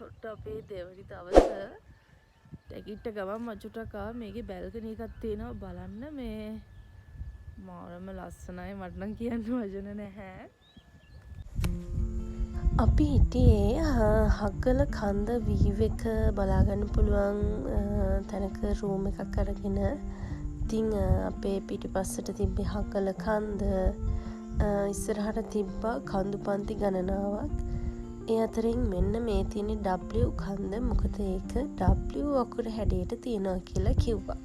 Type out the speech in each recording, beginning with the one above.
අපේ දෙවනි දවස ටැකිට්ට ගමන් මචුටක් ආවා. මේකේ බැල්කනි එකක් තියෙනවා බලන්න. මේ මාරම ලස්සනයි. මට නම් කියන්න වචන නැහැ. අපි හිටියේ හග්ගල කන්ද වීව් එක බලාගන්න පුළුවන් තැනක රූම් එකක් අරගෙන. ඉතින් අපේ පිටිපස්සට තිබ්බේ හග්ගල කන්ද, ඉස්සරහට තිබ්බා කඳු පන්ති ගණනාවක්. ඒ අතරින් මෙන්න මේ තියෙන W කන්ද. මොකද ඒක W අකුර හැඩයට තියෙනවා කියලා කිව්වා.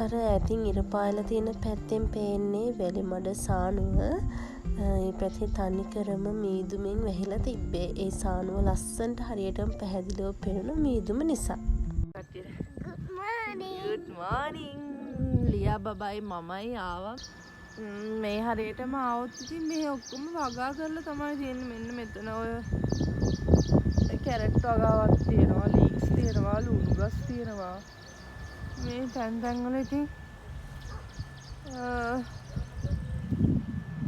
අර ඇතින් ඉර පායලා තියෙන පැත්තෙන් පේන්නේ වැලිමඩ සානුව. ඒ පැත්තේ තනි කරම මීදුමෙන් වැහිලා තිබ්බේ. ඒ සානුව ලස්සනට හරියටම පැහැදිලිව පේන මීදුම නිසා. Good morning. ලියා බබයි මමයි ආවා. මේ හරියටම ආවොත් ඉතින් මේ ඔක්කොම වගා කරලා තමයි තියෙන්නේ. මෙන්න මෙතන ඔය කැරට් වගාවක් තියෙනවා, ලීක්ස් තියෙනවා, ලුණු ගස් තියෙනවා. මේ තැන් වල ඉතින්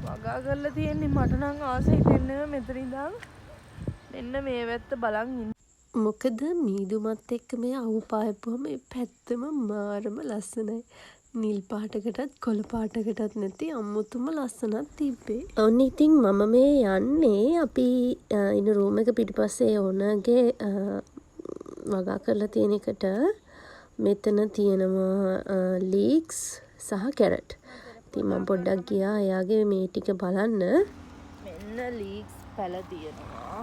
වගා කරලා තියෙන්නේ. මට නම් ආසයි දෙන්නේ මෙතන ඉඳන් මෙන්න මේ වැත්ත බලන් ඉන්න. මොකද මීදුමත් එක්ක මේ අවු පායපුවම මේ පැත්තම මාරම ලස්සනයි. නිල් පාටකටත් කොළ පාටකටත් නැති අමුතුම ලස්සනක් තිබ්බේ. ඔන්න ඉතින් මම මේ යන්නේ අපි ඉන්න රූම් එක පිටිපස්සේ ඕනගේ වගා කරලා තියෙන එකට. මෙතන තියෙනවා ලීක්ස් සහ කැරට්. ඉතින් මම පොඩ්ඩක් ගියා එයාගේ මේ ටික බලන්න. මෙන්න ලීක්ස් පැල තියෙනවා.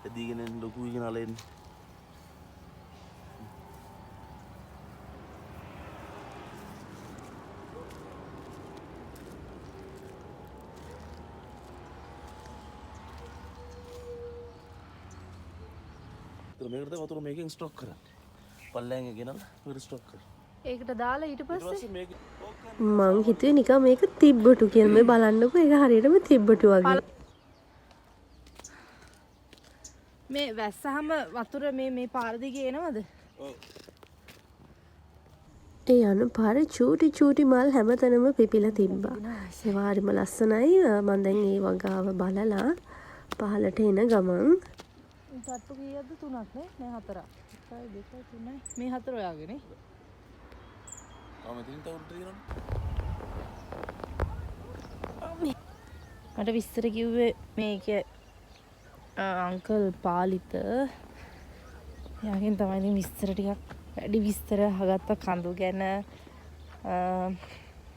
ඇදීගෙන ලොකු වෙගෙන අලෙන් මේකට වතුර මේකෙන් ස්ටොක් කරන්න. පල්ලෙන් ගෙනල්ලා මේක ස්ටොක් කරන්න. ඒකට දාලා ඊට පස්සේ මං හිතුවේ නිකන් මේක තිබ්බටු කියලා. මේ බලන්නකෝ ඒක හරියටම තිබ්බටු වගේ. මේ වැස්සහම වතුර මේ පාර දිගේ එනවද? ඔව්. ඒ යන පාර චූටි මල් හැමතැනම පිපිලා තිබ්බා. ඒ වාරිම ලස්සනයි. මම දැන් ඒ වගාව බලලා පහලට එන ගමන් තට්ටු කීයක්ද? 3ක් නේ? මේ 4ක්. 1 2 3 මේ 4 ඔයාගේ නේ? මෙතනින් තව උඩට තියෙනවනේ. මට විස්තර කිව්වේ මේක අංකල් පාලිත. එයාගෙන් තමයි ඉතින් විස්තර ටිකක් වැඩි විස්තර අහගත්ත කඳු ගැන.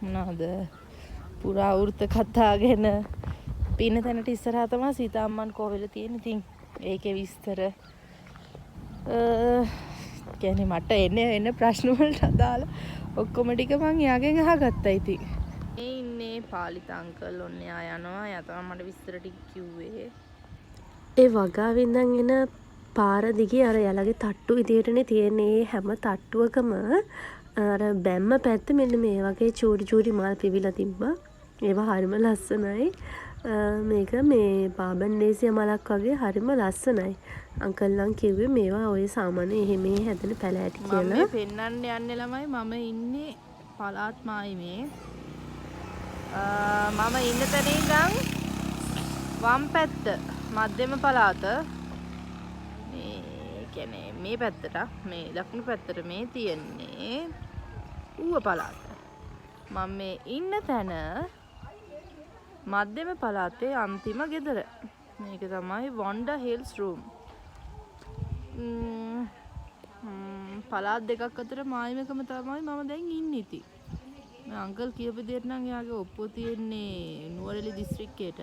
මොනවාද පුරාවෘත්ත කතා ගැන. පින්න තැනට ඉස්සරහා තමයි සීතාම්මන් කෝවිල තියෙන. ඉතින් ඒකේ විස්තර කියන්නේ මට එන ප්‍රශ්න වලට අදාළ ඔක්කොම ටික මං එයාගෙන් අහගත්තා. ඉතින් මේ ඉන්නේ පාලිත අංකල්. ඔන්න එයා යනවා. එයා තමයි මට විස්තර ටික කිව්වේ. ඒ වගාවෙන් ඉඳන් එන පාර දිගේ අර යාලගේ තට්ටු විදියටනේ තියෙන්නේ. හැම තට්ටුවකම අර බැම්ම පැත්ත මෙන්න මේ වගේ චූටි මල් පිවිලා තිබ්බා. ඒවා හරිම ලස්සනයි. මේක මේ බාබන්ඩේසිය මලක් වගේ හරිම ලස්සනයි. අංකල් නම් කිව්වේ මේවා ඔය සාමාන්‍ය එහෙම හැදෙන පැල ඇති කියලා. මම මේ පෙන්නන්න යන්නේ ළමයි. මම ඉන්නේ පළාත් මායිමේ. මම ඉන්න තැන ඉඳන් වම් පැත්ත මධ්‍යම පළාත. මේ කියන්නේ මේ පැත්තට මේ දකුණු පැත්තට මේ තියෙන්නේ ඌව පළාත. මම මේ ඉන්න තැන මධ්‍යම පළාතේ අන්තිම ගෙදර. මේක තමයි වොන්ඩර් හිල්ස් රූම්. පළාත් දෙකක් අතර මායිමකම තමයි මම දැන් ඉන්නේ. ඉතින් මේ අංකල් කියපු දෙයට නම් එයාගේ ඔප්පුව තියෙන්නේ නුවරඑළිය දිස්ත්‍රික්කයට.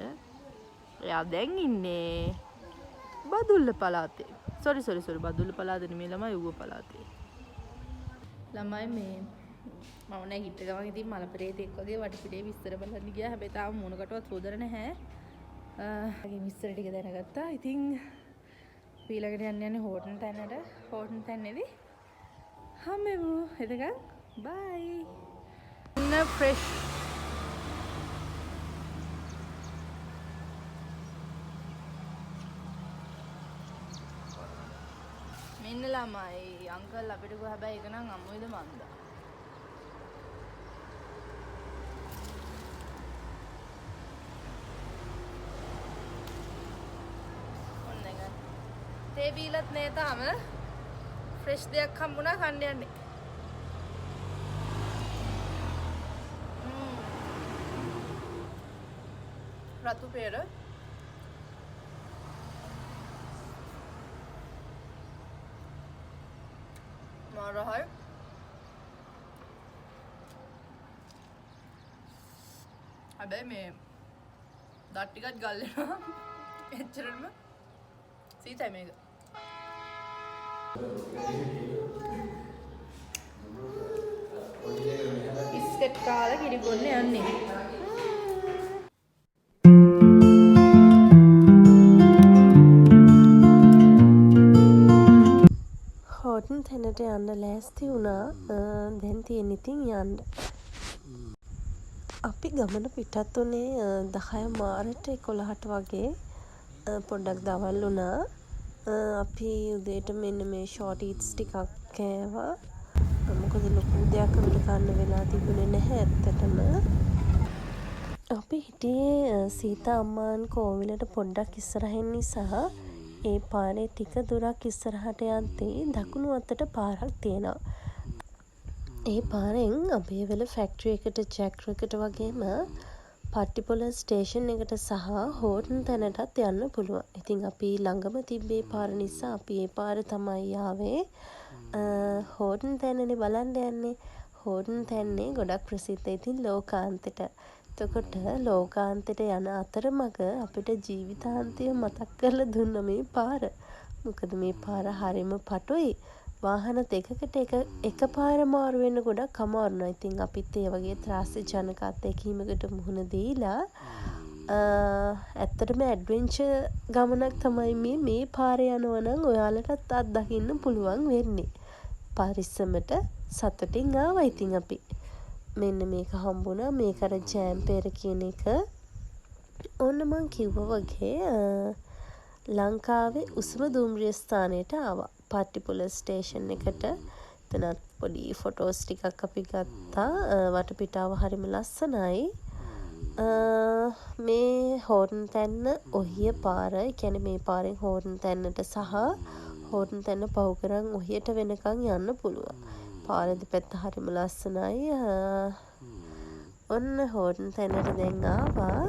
එයා දැන් ඉන්නේ බදුල්ල පළාතේ. සෝරි බදුල්ල පළාතේ නෙමෙයි ළමයි ඌව පළාතේ. ළමයි මේ මම නැගිට ගමන් ඉතින් මල පෙරේතෙක් වගේ වටපිටේ විස්තර බලන්න ගියා. හැබැයි තාම මොනකටවත් හොදර නැහැ. ඒකේ විස්තර ටික දැනගත්තා. ඉතින් ඊළඟට යන්නේ හෝටන් තැනට. හෝටන් තැනේදී හම්බෙමු. එතකන් බයි. ෆ්‍රෙෂ් ඉන්න ළමයි අංකල් අපිට ගෝ හැබැයි ඒක නම් අම්මුයිද මන්දා. ඔන්න එක. තේ බීලත් නේ තාම. ෆ්‍රෙෂ් දෙයක් හම්බුණා කන්න යන්නේ. රතු පෙර මාරහයි හැබැයි මේ දත් ටිකක් ගල් වෙනවා එච්චරම සීතයි මේක බිස්කට් කාලා කිරි බොන්න යන්නේ හෝටන් තැනට යන්න ලෑස්ති වුණා දැන් තියෙන ඉතින් යන්න. අපි ගමන පිටත් වුණේ 10 මාරට 11ට වගේ පොඩ්ඩක් දවල් වුණා. අපි උදේට මෙන්න මේ ෂෝට් ඊට්ස් ටිකක් කෑවා. මොකද ලොකු දෙයක් අපිට කන්න වෙලා තිබුණේ නැහැ ඇත්තටම. අපි හිටියේ සීතා අම්මාන් කෝවිලට පොඩ්ඩක් ඉස්සරහින් නිසා ඒ පාරේ ටික දුරක් ඉස්සරහට යද්දී දකුණු අතට පාරක් තියෙනවා. ඒ පාරෙන් අබේවල ෆැක්ටරි එකට ජැක්ර් එකට වගේම පට්ටිපොළ ස්ටේෂන් එකට සහ හෝටන් තැනටත් යන්න පුළුවන්. ඉතින් අපි ළඟම තිබ්බේ පාර නිසා අපි ඒ පාර තමයි ආවේ. හෝටන් තැනනේ බලන්න යන්නේ. හෝටන් තැන්නේ ගොඩක් ප්‍රසිද්ධ. ඉතින් ලෝකාන්තෙට. එතකොට ලෝකාන්තයට යන අතරමඟ අපිට ජීවිතාන්තය මතක් කරලා දුන්න මේ පාර. මොකද මේ පාර හරිම පටුයි. වාහන දෙකකට එක පාර මාරු වෙන්න ගොඩක් අමාරු නෝ. ඉතින් අපිත් ඒ වගේ ත්‍රාස්‍ය ජනක අත්දැකීමකට මුහුණ දීලා ඇත්තටම ඇඩ්වෙන්චර් ගමනක් තමයි මේ පාරේ යනවා නම් ඔයාලටත් අත්දකින්න පුළුවන් වෙන්නේ. පරිස්සමට සතුටින් ආවා ඉතින් අපි. මෙන්න මේක හම්බුණා. මේක අර ජෑම් පෙර කියන එක. ඔන්න මං කිව්වා වගේ ලංකාවේ උසම දුම්රිය ස්ථානයට ආවා. පට්ටිපොළ ස්ටේෂන් එකට. එතනත් පොඩි ෆොටෝස් ටිකක් අපි ගත්තා. වටපිටාව හරිම ලස්සනයි. මේ හෝර්න් තැන්න ඔහිය පාර. ඒ කියන්නේ මේ පාරෙන් හෝර්න් තැන්නට සහ හෝර්න් තැන්න පහු කරන් ඔහියට වෙනකන් යන්න පුළුවන්. පාර දෙපැත්ත හරිම ලස්සනයි. ඔන්න හෝටන් තැනට දැන් ආවා.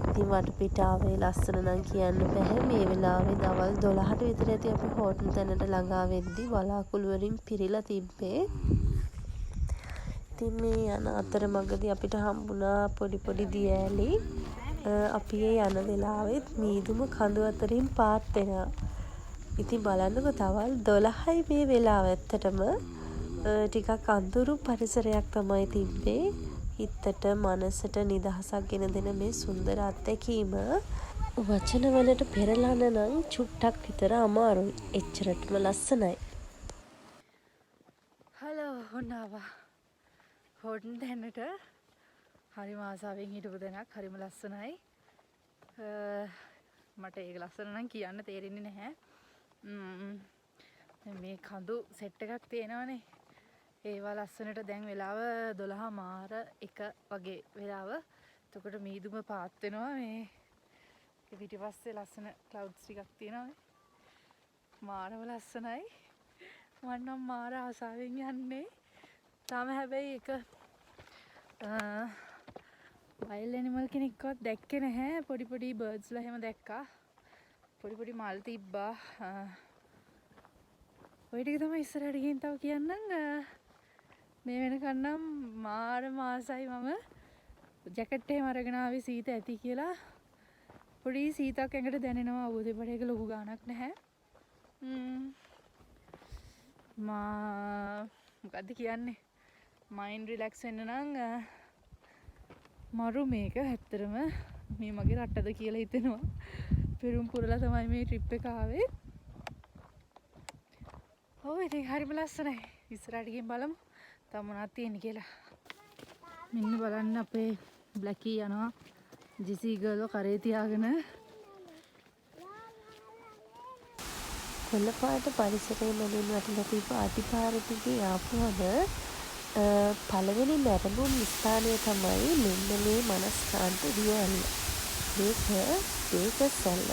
ඉතින් වටපිටාවේ ලස්සන නම් කියන්න බෑ. මේ වෙලාවේ දවල් 12ට විතර ඇති අපි හෝටන් තැනට ළඟා වෙද්දි වලාකුළු වලින් පිරීලා තිබ්බේ. ඉතින් මේ යන අතරමඟදී අපිට හම්බුණා පොඩි දියෑලි. අපි ඒ යන වෙලාවෙත් මීදුම කඳු අතරින් පාත් වෙනවා. ඉතින් බලන්නකො තවල් 12යි මේ වෙලාව ඇත්තටම. ටිකක් අඳුරු පරිසරයක් තමයි තිබ්බේ. හිතට මනසට නිදහසක් ගෙන දෙන මේ සුන්දර අත්දැකීම වචන වලට පෙරලන්න නම් චුට්ටක් විතර අමාරුයි. එච්චරටම ලස්සනයි. හලෝ හොනාවා. හෝටන් තැනට හරිම ආසාවෙන් හිටපු දෙයක් හරිම ලස්සනයි. මට ඒක ලස්සන නම් කියන්න තේරෙන්නේ නැහැ. මේ කඳු සෙට් එකක් තියෙනවනේ. ඒවා ලස්සනට දැන් වෙලාව 12 මාර 1 වගේ වෙලාව. එතකොට මීදුම පාත් වෙනවා. මේ පිටිපස්සේ ලස්සන ක්ලවුඩ්ස් ටිකක් තියෙනවා. මාරම ලස්සනයි. මම නම් මාර ආසාවෙන් යන්නේ. තාම හැබැයි එක වයිල්ඩ් ඇනිමල් කෙනෙක්වත් දැක්කේ නැහැ. පොඩි බර්ඩ්ස්ලා එහෙම දැක්කා. පොඩි මල් තිබ්බා. ඔය ටික තමයි ඉස්සරහට ගිහින් තව කියන්නම්. මේ වෙනකන් නම් මාරම ආසයි මම. ජැකට් එකම අරගෙන ආවේ සීත ඇති කියලා. පොඩි සීතක් ඇඟට දැනෙනවා. අවුදේ පඩේක ලොකු ගාණක් නැහැ. මොකද්ද කියන්නේ? මයින්ඩ් රිලැක්ස් වෙන්න නම් මරු මේක ඇත්තටම මේ මගේ රටද කියලා හිතෙනවා. පෙරුම් පුරලා තමයි මේ ට්‍රිප් එක ආවේ. ඔව් ඉතින් හරිම ලස්සනයි. ඉස්සරහට ගිහින් බලමු තව මොනවද තියෙන්නේ කියලා. මෙන්න බලන්න අපේ බ්ලැකී යනවා ජිසී ගර්ල්ව කරේ තියාගෙන. කොළපාට පරිසරය මැදින් වටලා තිබ්බ අඩිපාර දිගේ ආපුවම පළවෙනි මැරඹුම් ස්ථානය තමයි මෙන්න මේ මනස්කාන්ත දියවැල්ල. මේක වේගසැල්ල.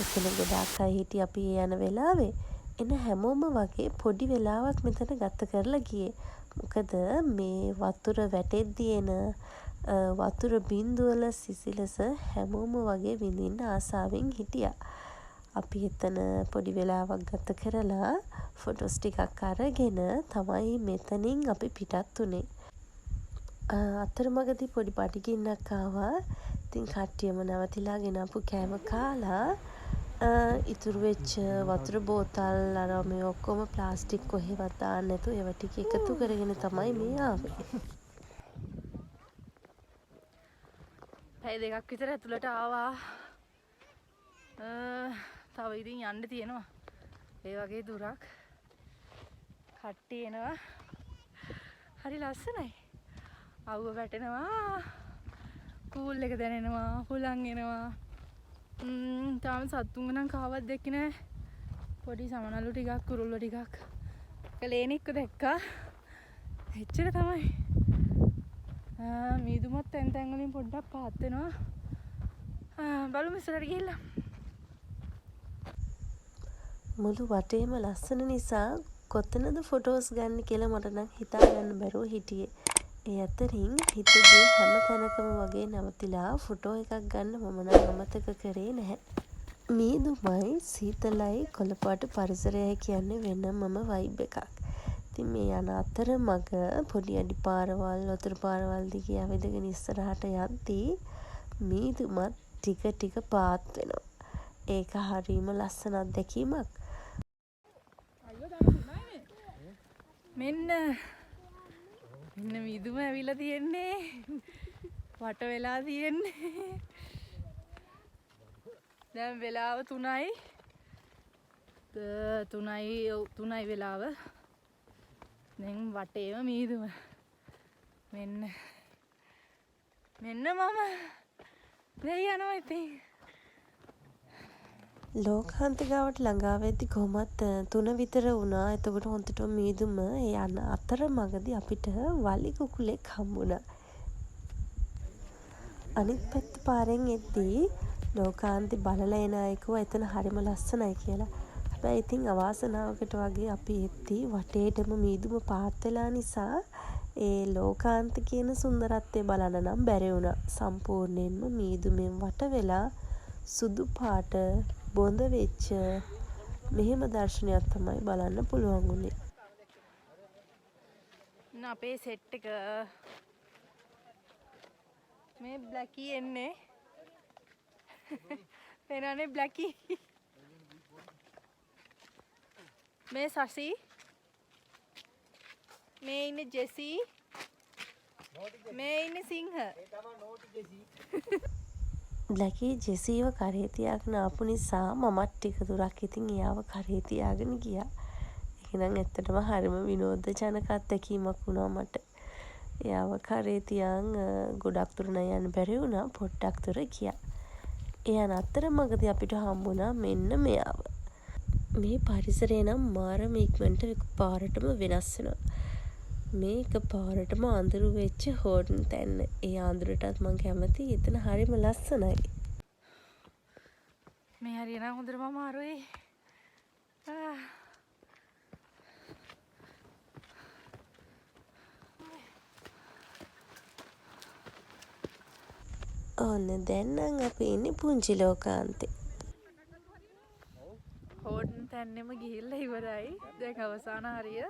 එතන ගොඩාක් අය හිටියේ අපි යන වෙලාවේ. එන හැමෝම වගේ පොඩි වෙලාවක් මෙතන ගත කරලා ගියේ. මොකද මේ වතුර වැටෙද්දී එන වතුර බින්දුවල සිසිලස හැමෝම වගේ විඳින්න ආසාවෙන් හිටියා. අපි එතන පොඩි වෙලාවක් ගත කරලා ෆොටෝස් ටිකක් අරගෙන තමයි මෙතනින් අපි පිටත් වුණේ. අතරමඟදී පොඩි බඩගින්නක් ආවා. ඉතින් කට්ටියම නැවතිලා ගෙනාපු කෑම කාලා ඉතුරු වෙච්ච වතුර බෝතල් අර මේ ඔක්කොම ප්ලාස්ටික් කොහෙවත් දාන්න නැතුව ඒව ටික එකතු කරගෙන තමයි මේ ආවේ. පැය දෙකක් විතර ඇතුළට ආවා. තව ඉතින් යන්න තියෙනවා. ඒ වගේ දුරක්. කට්ටිය එනවා. හරි ලස්සනයි. අවුව වැටෙනවා. කූල් එක දැනෙනවා. හුලං එනවා. තාම සත්තුන්ව නම් කාවත් දැක්කේ නෑ. පොඩි සමනළු ටිකක් කුරුල්ලෝ ටිකක්. කලේනික්ව දැක්කා. එච්චර තමයි. මීදුමත් තැන් තැන් වලින් පොඩ්ඩක් පාත් වෙනවා. බලමු ඉස්සරහට ගිහිල්ලා. මුළු වටේම ලස්සන නිසා කොතනද ෆොටෝස් ගන්න කියලා මට නම් හිතා ගන්න බැරුව හිටියේ. ඒ අතරින් හිත ගිය හැම තැනකම වගේ නැවතිලා ෆොටෝ එකක් ගන්න මම නම් අමතක කරේ නැහැ. මීදුමයි සීතලයි කොළපාට පරිසරයයි කියන්නේ වෙනමම වයිබ් එකක්. ඉතින් මේ යන අතරමඟ පොඩි අඩි පාරවල් වතුර පාරවල් දිගේ ඇවිදගෙන ඉස්සරහට යද්දී මීදුමත් ටික ටික පාත් වෙනවා. ඒක හරීම ලස්සන අත්දැකීමක්. මෙන්න මීදුම ඇවිල්ලා තියෙන්නේ. වට වෙලා තියෙන්නේ. දැන් වෙලාව 3යි. 3යි වෙලාව. දැන් වටේම මීදුම. මෙන්න මම දැන් යනවා ඉතින්. ලෝකාන්තිකාවට ළඟා වෙද්දි කොහොමත් 3 විතර වුණා. එතකොට හොන්දට මීදුම යන අතරමඟදී අපිට වලි කුකුලෙක් හම්බුණා. අනිත් පැත්ත පාරෙන් එද්දී ලෝකාන්ති බලලා එන අයකෝ එතන හරිම ලස්සනයි කියලා. හැබැයි ඉතින් අවාසනාවකට වගේ අපි එද්දී වටේටම මීදුම පාත් වෙලා නිසා ඒ ලෝකාන්ති කියන සුන්දරත්වය බලන්න නම් බැරි වුණා. සම්පූර්ණයෙන්ම මීදුමෙන් වට වෙලා සුදු පාට බොඳ වෙච්ච මෙහෙම දර්ශනයක් තමයි බලන්න පුළුවන් වුණේ. අපේ සෙට් එක මේ බ්ලැකී එන්නේ. පේනවනේ බ්ලැකී. මේ සසි. මේ ඉන්නේ ජෙසි. මේ ඉන්නේ සිංහ. බ්ලැකී ජෙසීව කරේ තියාගෙන ආපු නිසා මමත් ටික දුරක් ඉතින් එයාව කරේ තියාගෙන ගියා. එහෙනම් ඇත්තටම හරිම විනෝදජනක අත්දැකීමක් වුණා මට. එයාව කරේ තියන් ගොඩක් දුර යන්න බැරි වුණා. පොඩ්ඩක් දුර ගියා. එයන් අතරමඟදී අපිට හම්බුණා මෙන්න මෙයාව. මේ පරිසරය නම් මාරම ඉක්මනට පාරටම වෙනස් වෙනවා. මේක පාරටම අඳුරු වෙච්ච හෝර්න් තැන්න. ඒ අඳුරටත් මං කැමතියි. එතන හරිම ලස්සනයි. මේ හරියනම් හොඳටම අමාරුයි. ඔන්න දැන් නම් අපි ඉන්නේ පුංචි ලෝකාන්තේ. හෝර්න් තැන්නෙම ගිහිල්ලා ඉවරයි. දැන් අවසාන හරිය.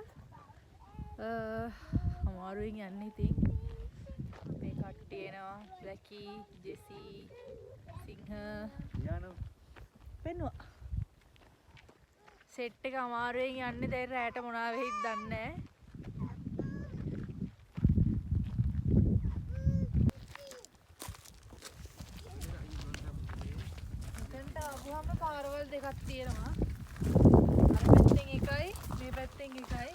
අමාරුවෙන් යන්නේ ඉතින්. මේ කට්ටිය එනවා. බ්ලැකී, ජෙසි, සිංහ. පෙන්නවා. සෙට් එක අමාරුවෙන් යන්නේ. දැන් රැට මොනවා වෙයිද දන්නේ නැහැ. මෙතනට ආවම පාරවල් දෙකක් තියෙනවා. අර පැත්තෙන් එකයි, මේ පැත්තෙන් එකයි.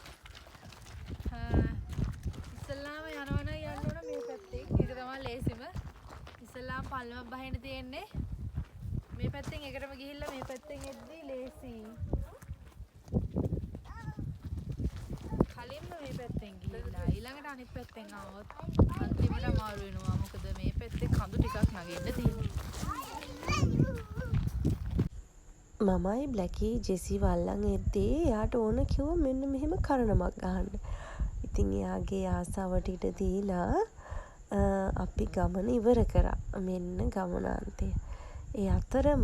ඉස්සල්ලාම යනවනම් යන්න ඕන මේ පැත්තෙන්. ඒක තමයි ලේසිම. ඉස්සල්ලාම පල්ලම බහින්න තියෙන්නේ. මේ පැත්තෙන් එකටම ගිහිල්ලා මේ පැත්තෙන් එද්දී ලේසි. අනිත් පැත්තෙන් ආවොත් අන්තිමට අමාරු වෙනවා. මොකද මේ පැත්තේ කඳු ටිකක් නගින්න තියෙනවා. මමයි බ්ලැකී ජෙසි වල්ලන් එද්දී එයාට ඕන කිව්වා මෙන්න මෙහෙම කරනමක් ගහන්න. ඉතින් එයාගේ ආසාවට ඉඩ දීලා අපි ගමන ඉවර කරා. මෙන්න ගමනාන්තය. ඒ අතරම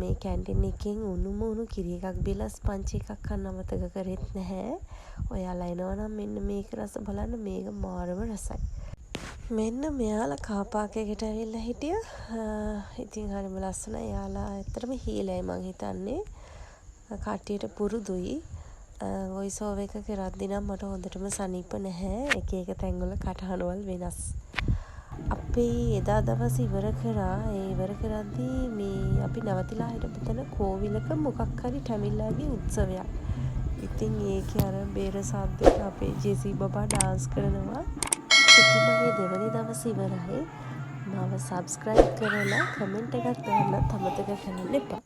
මේ කැන්ටින් එකෙන් උණු කිරි එකක් බිලා ස්පන්ච් එකක් කන්න අමතක කරෙත් නැහැ. ඔයාලා එනවනම් මෙන්න මේක රස බලන්න. මේක මාරම රසයි. මෙන්න මෙයාලා කාර් පාක් එකට ඇවිල්ලා හිටියා. ඉතින් හරිම ලස්සනයි. එයාලා ඇත්තටම හීලයි මං හිතන්නේ. කට්ටියට පුරුදුයි. වොයිස් ඕවර් එක කරද්දී නම් මට හොඳටම සනීප නැහැ. එක එක තැන්වල කටහඬවල් වෙනස්. අපි එදා දවස් ඉවර කරා. ඒ ඉවර කරද්දී මේ අපි නැවතිලා හිටපු තැන කෝවිලක මොකක් හරි ටැමිල්ලාගේ උත්සවයක්. ඉතින් ඒකේ අර බේර සද්දෙට අපේ ජෙසි බබා ඩාන්ස් කරනවා. ඉතින් මගේ දෙවනි දවස් ඉවරයි. මාව සබ්ස්ක්‍රයිබ් කරලා කමෙන්ට් එකක් දාන්න අමතක කරන්න එපා.